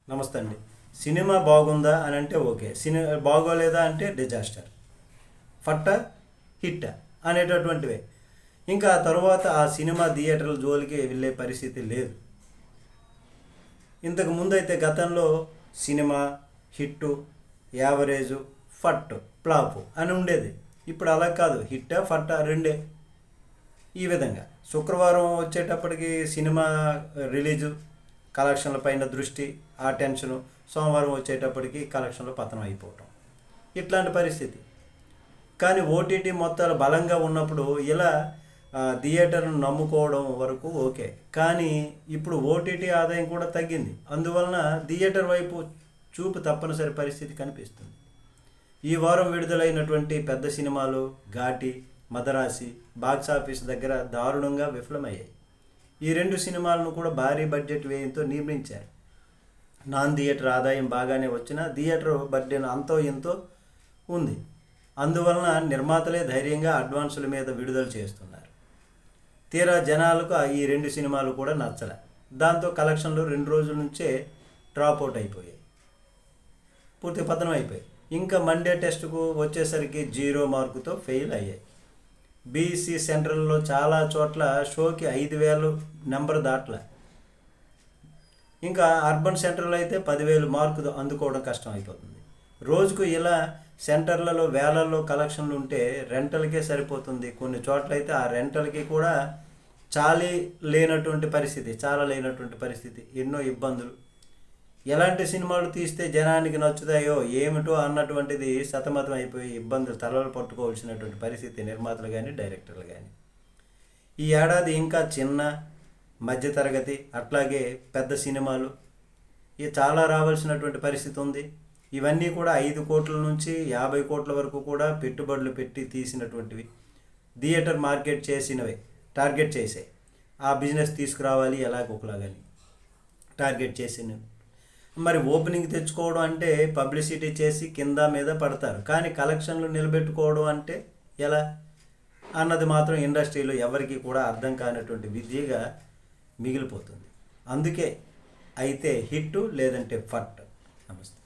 నమస్తే అండి. సినిమా బాగుందా అని అంటే ఓకే, సినిమా బాగోలేదా అంటే డిజాస్టర్, ఫట్ట హిట్ అనేటటువంటివే. ఇంకా ఆ తర్వాత ఆ సినిమా థియేటర్ల జోలికి వెళ్ళే పరిస్థితి లేదు. ఇంతకు ముందు అయితే గతంలో సినిమా హిట్టు, యావరేజు, ఫట్, ఫ్లాపు అని ఉండేది. ఇప్పుడు అలా కాదు, హిట్ ఫట్ట రెండే. ఈ విధంగా శుక్రవారం వచ్చేటప్పటికి సినిమా రిలీజు, కలెక్షన్ల పైన దృష్టి, ఆ టెన్షను. సోమవారం వచ్చేటప్పటికి కలెక్షన్లు పతనం అయిపోవటం, ఇట్లాంటి పరిస్థితి. కానీ ఓటీటీ మొత్తాలు బలంగా ఉన్నప్పుడు ఇలా థియేటర్ను నమ్ముకోవడం వరకు ఓకే. కానీ ఇప్పుడు ఓటీటీ ఆదాయం కూడా తగ్గింది. అందువలన థియేటర్ వైపు చూపు తప్పనిసరి పరిస్థితి కనిపిస్తుంది. ఈ వారం విడుదలైనటువంటి పెద్ద సినిమాలు ఘాటి, మదరాసి బాక్సాఫీస్ దగ్గర దారుణంగా విఫలమయ్యాయి. ఈ రెండు సినిమాలను కూడా భారీ బడ్జెట్ వ్యయంతో నిర్మించారు. నాన్ థియేటర్ ఆదాయం బాగానే వచ్చినా థియేటర్ బడ్జెట్ అంతో ఎంతో ఉంది. అందువలన నిర్మాతలే ధైర్యంగా అడ్వాన్సుల మీద విడుదల చేస్తున్నారు. తీరా జనాలకు ఈ రెండు సినిమాలు కూడా నచ్చలే. దాంతో కలెక్షన్లు 2 రోజుల నుంచే డ్రాప్ అవుట్ అయిపోయాయి, పూర్తి పతనం అయిపోయాయి. ఇంకా మండే టెస్ట్కు వచ్చేసరికి 0 మార్కుతో ఫెయిల్ అయ్యాయి. బీసీ సెంటర్లలో చాలా చోట్ల షోకి 5,000 నెంబర్ దాట్ల. ఇంకా అర్బన్ సెంటర్లో అయితే 10,000 మార్కు అందుకోవడం కష్టం అయిపోతుంది. రోజుకు ఇలా సెంటర్లలో వేలల్లో కలెక్షన్లు ఉంటే రెంటల్కే సరిపోతుంది. కొన్ని చోట్ల అయితే ఆ రెంటల్కి కూడా చాలా లేనటువంటి పరిస్థితి, ఎన్నో ఇబ్బందులు. ఎలాంటి సినిమాలు తీస్తే జనానికి నచ్చుతాయో ఏమిటో అన్నటువంటిది సతమతం అయిపోయి ఇబ్బందులు తలలు పట్టుకోవాల్సినటువంటి పరిస్థితి నిర్మాతలు కానీ డైరెక్టర్లు కానీ. ఈ ఏడాది ఇంకా చిన్న, మధ్యతరగతి, అట్లాగే పెద్ద సినిమాలు ఇవి చాలా రావాల్సినటువంటి పరిస్థితి ఉంది. ఇవన్నీ కూడా 5 కోట్ల నుంచి 50 కోట్ల వరకు కూడా పెట్టుబడులు పెట్టి తీసినటువంటివి. థియేటర్ మార్కెట్ చేసినవి టార్గెట్ చేసాయి. ఆ బిజినెస్ తీసుకురావాలి ఎలాగోకలాగని టార్గెట్ చేసినవి. మరి ఓపెనింగ్ తెచ్చుకోవడం అంటే పబ్లిసిటీ చేసి కింద మీద పడతారు, కానీ కలెక్షన్లు నిలబెట్టుకోవడం అంటే ఎలా అన్నది మాత్రం ఇండస్ట్రీలో ఎవరికి కూడా అర్థం కానటువంటి విద్యగా మిగిలిపోతుంది. అందుకే అయితే హిట్టు లేదంటే ఫట్. నమస్తే.